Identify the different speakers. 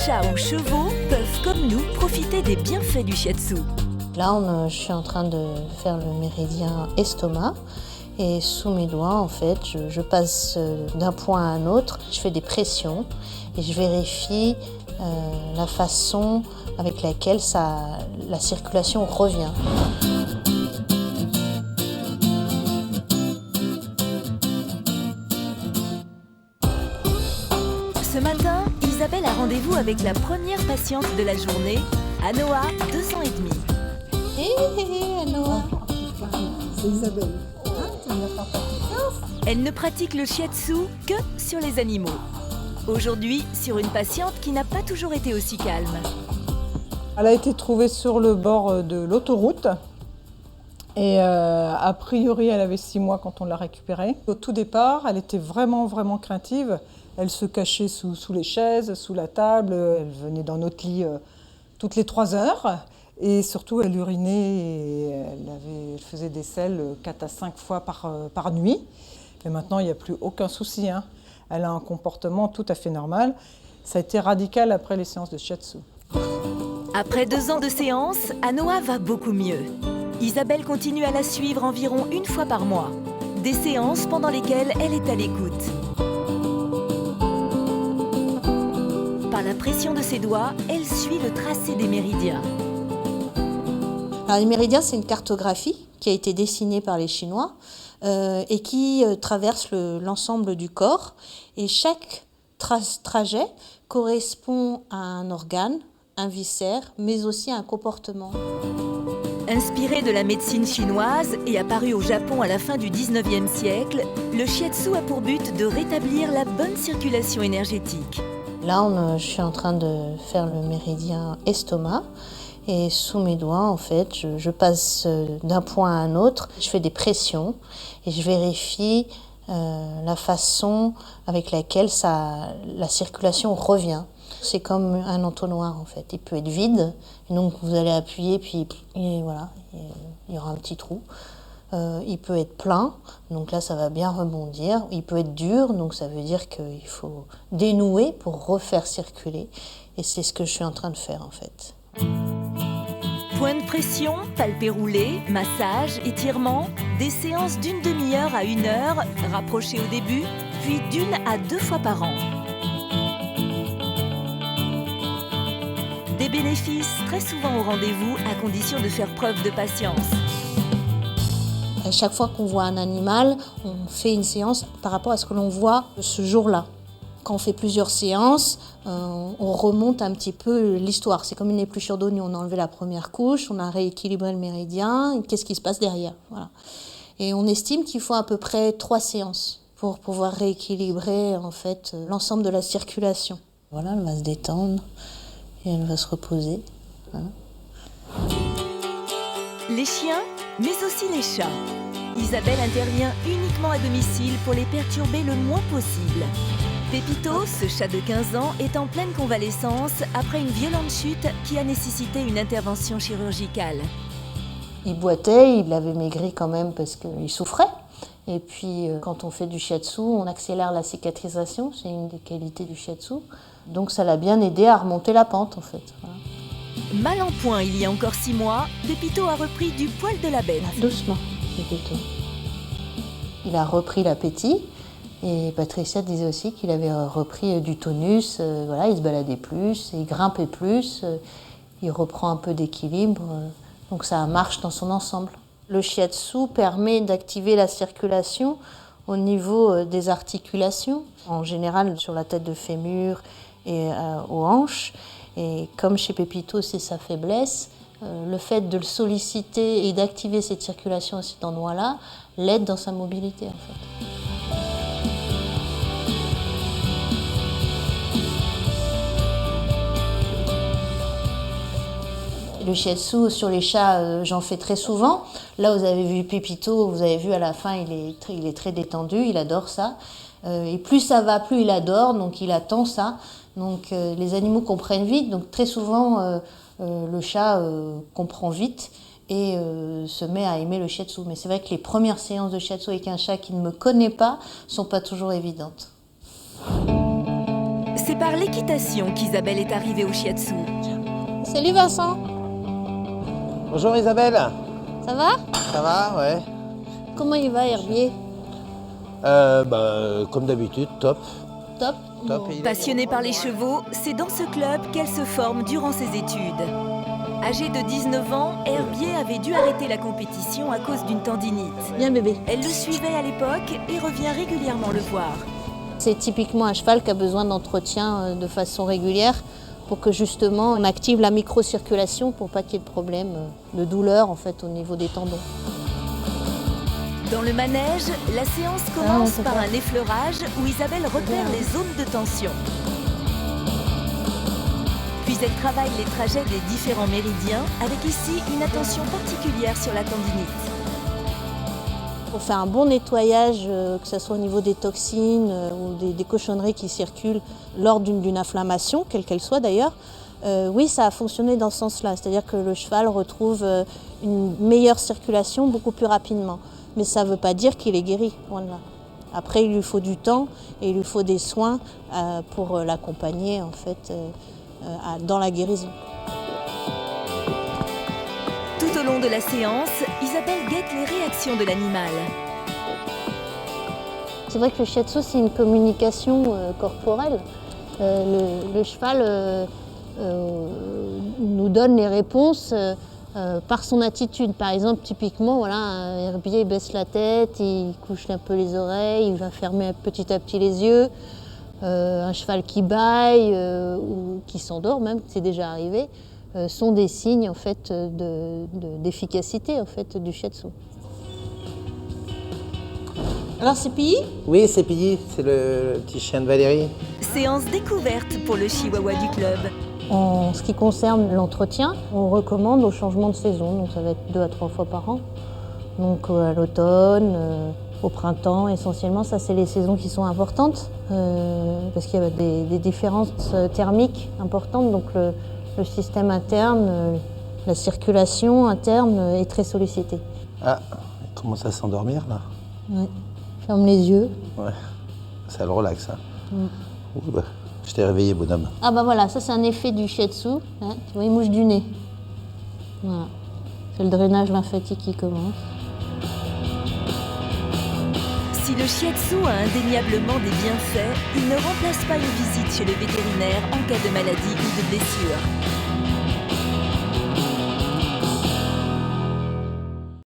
Speaker 1: chats ou chevaux peuvent, comme nous, profiter des bienfaits du shiatsu.
Speaker 2: Là, je suis en train de faire le méridien estomac. Et sous mes doigts, en fait, je passe d'un point à un autre. Je fais des pressions et je vérifie la façon avec laquelle la circulation revient.
Speaker 1: Ce matin, Isabelle a rendez-vous avec la première patiente de la journée, Anoa, 2 ans et demi.
Speaker 2: Hé, Anoa.
Speaker 3: C'est Isabelle.
Speaker 1: Elle ne pratique le shiatsu que sur les animaux. Aujourd'hui, sur une patiente qui n'a pas toujours été aussi calme.
Speaker 3: Elle a été trouvée sur le bord de l'autoroute. Et a priori, elle avait 6 mois quand on l'a récupérée. Au tout départ, elle était vraiment craintive. Elle se cachait sous les chaises, sous la table. Elle venait dans notre lit toutes les 3 heures. Et surtout, elle urinait et elle faisait des selles 4 à 5 fois par nuit. Et maintenant, il n'y a plus aucun souci, hein. Elle a un comportement tout à fait normal. Ça a été radical après les séances de shiatsu.
Speaker 1: Après 2 ans de séance, Anoa va beaucoup mieux. Isabelle continue à la suivre environ 1 fois par mois. Des séances pendant lesquelles elle est à l'écoute. Par la pression de ses doigts, elle suit le tracé des méridiens.
Speaker 2: Alors, les méridiens, c'est une cartographie qui a été dessinée par les Chinois et qui traverse l'ensemble du corps. Et chaque trajet correspond à un organe, un viscère, mais aussi à un comportement.
Speaker 1: Inspiré de la médecine chinoise et apparu au Japon à la fin du 19e siècle, le shiatsu a pour but de rétablir la bonne circulation énergétique.
Speaker 2: Là, je suis en train de faire le méridien estomac. Et sous mes doigts, en fait, je passe d'un point à un autre. Je fais des pressions et je vérifie la façon avec laquelle la circulation revient. C'est comme un entonnoir, en fait. Il peut être vide, et donc vous allez appuyer, puis et voilà, il y aura un petit trou. Il peut être plein, donc là ça va bien rebondir. Il peut être dur, donc ça veut dire qu'il faut dénouer pour refaire circuler. Et c'est ce que je suis en train de faire, en fait.
Speaker 1: Point de pression, palpé roulé, massage, étirement, des séances d'1 demi-heure à 1 heure, rapprochées au début, puis d'1 à 2 fois par an. Des bénéfices très souvent au rendez-vous à condition de faire preuve de patience.
Speaker 2: À chaque fois qu'on voit un animal, on fait une séance par rapport à ce que l'on voit ce jour-là. Quand on fait plusieurs séances, on remonte un petit peu l'histoire. C'est comme une épluchure d'oignon. On a enlevé la première couche, on a rééquilibré le méridien. Qu'est-ce qui se passe derrière? Voilà. Et on estime qu'il faut à peu près 3 séances pour pouvoir rééquilibrer en fait l'ensemble de la circulation. Voilà, elle va se détendre et elle va se reposer. Voilà.
Speaker 1: Les chiens, mais aussi les chats. Isabelle intervient uniquement à domicile pour les perturber le moins possible. Pépito, ce chat de 15 ans, est en pleine convalescence après une violente chute qui a nécessité une intervention chirurgicale.
Speaker 2: Il boitait, il avait maigri quand même parce qu'il souffrait. Et puis quand on fait du shiatsu, on accélère la cicatrisation, c'est une des qualités du shiatsu. Donc ça l'a bien aidé à remonter la pente en fait. Voilà.
Speaker 1: Mal en point il y a encore 6 mois, Pépito a repris du poil de la bête.
Speaker 2: Doucement, Pépito. Il a repris l'appétit. Et Patricia disait aussi qu'il avait repris du tonus, voilà, il se baladait plus, il grimpait plus, il reprend un peu d'équilibre, donc ça marche dans son ensemble. Le shiatsu permet d'activer la circulation au niveau des articulations, en général sur la tête de fémur et aux hanches. Et comme chez Pépito, c'est sa faiblesse, le fait de le solliciter et d'activer cette circulation à cet endroit-là l'aide dans sa mobilité en fait. Le shiatsu sur les chats, j'en fais très souvent. Là, vous avez vu Pépito, vous avez vu à la fin, il est très détendu, il adore ça. Et plus ça va, plus il adore, donc il attend ça. Donc les animaux comprennent vite, donc très souvent le chat comprend vite et se met à aimer le shiatsu. Mais c'est vrai que les premières séances de shiatsu avec un chat qui ne me connaît pas sont pas toujours évidentes.
Speaker 1: C'est par l'équitation qu'Isabelle est arrivée au shiatsu.
Speaker 2: Salut Vincent,
Speaker 4: Bonjour Isabelle.
Speaker 2: ça va?
Speaker 4: Ça va, ouais.
Speaker 2: Comment il va Herbier?
Speaker 4: Comme d'habitude, top.
Speaker 2: Top.
Speaker 4: Top.
Speaker 2: Bon.
Speaker 1: Passionnée par les chevaux, c'est dans ce club qu'elle se forme durant ses études. Âgée de 19 ans, Herbier avait dû arrêter la compétition à cause d'une tendinite.
Speaker 2: Bien bébé.
Speaker 1: Elle le suivait à l'époque et revient régulièrement le voir.
Speaker 2: C'est typiquement un cheval qui a besoin d'entretien de façon régulière pour que justement on active la microcirculation pour pas qu'il y ait de problème de douleur en fait au niveau des tendons.
Speaker 1: Dans le manège, la séance commence par un effleurage où Isabelle repère les zones de tension. Puis elle travaille les trajets des différents méridiens avec ici une attention particulière sur la tendinite.
Speaker 2: Pour faire un bon nettoyage, que ce soit au niveau des toxines ou des cochonneries qui circulent lors d'une inflammation, quelle qu'elle soit d'ailleurs, oui, ça a fonctionné dans ce sens-là. C'est-à-dire que le cheval retrouve une meilleure circulation beaucoup plus rapidement. Mais ça ne veut pas dire qu'il est guéri, loin de là. Après, il lui faut du temps et il lui faut des soins pour l'accompagner en fait, dans la guérison.
Speaker 1: Tout au long de la séance, Isabelle guette les réactions de l'animal.
Speaker 2: C'est vrai que le shiatsu, c'est une communication corporelle. Le cheval nous donne les réponses par son attitude. Par exemple, typiquement, voilà, un herbier baisse la tête, il couche un peu les oreilles, il va fermer petit à petit les yeux. Un cheval qui bâille ou qui s'endort même, c'est déjà arrivé, sont des signes en fait, d'efficacité en fait, du shiatsu. Alors c'est Pilly?
Speaker 4: Oui, c'est Pilly, c'est le petit chien de Valérie.
Speaker 1: Séance découverte pour le chihuahua du club.
Speaker 2: En ce qui concerne l'entretien, on recommande au changement de saison, donc ça va être 2 à 3 fois par an. Donc à l'automne, au printemps, essentiellement, ça c'est les saisons qui sont importantes parce qu'il y a des différences thermiques importantes, donc le système interne, la circulation interne est très sollicitée.
Speaker 4: Ah, il commence à s'endormir là.
Speaker 2: Ouais. Ferme les yeux.
Speaker 4: Ouais, ça le relaxe. Hein. Ouh, bah, je t'ai réveillé, bonhomme.
Speaker 2: Ah bah voilà, ça c'est un effet du shiatsu. Hein, tu vois, il mouche du nez. Voilà. C'est le drainage lymphatique qui commence.
Speaker 1: Si le shiatsu a indéniablement des bienfaits, il ne remplace pas une visite chez le vétérinaire en cas de maladie ou de blessure.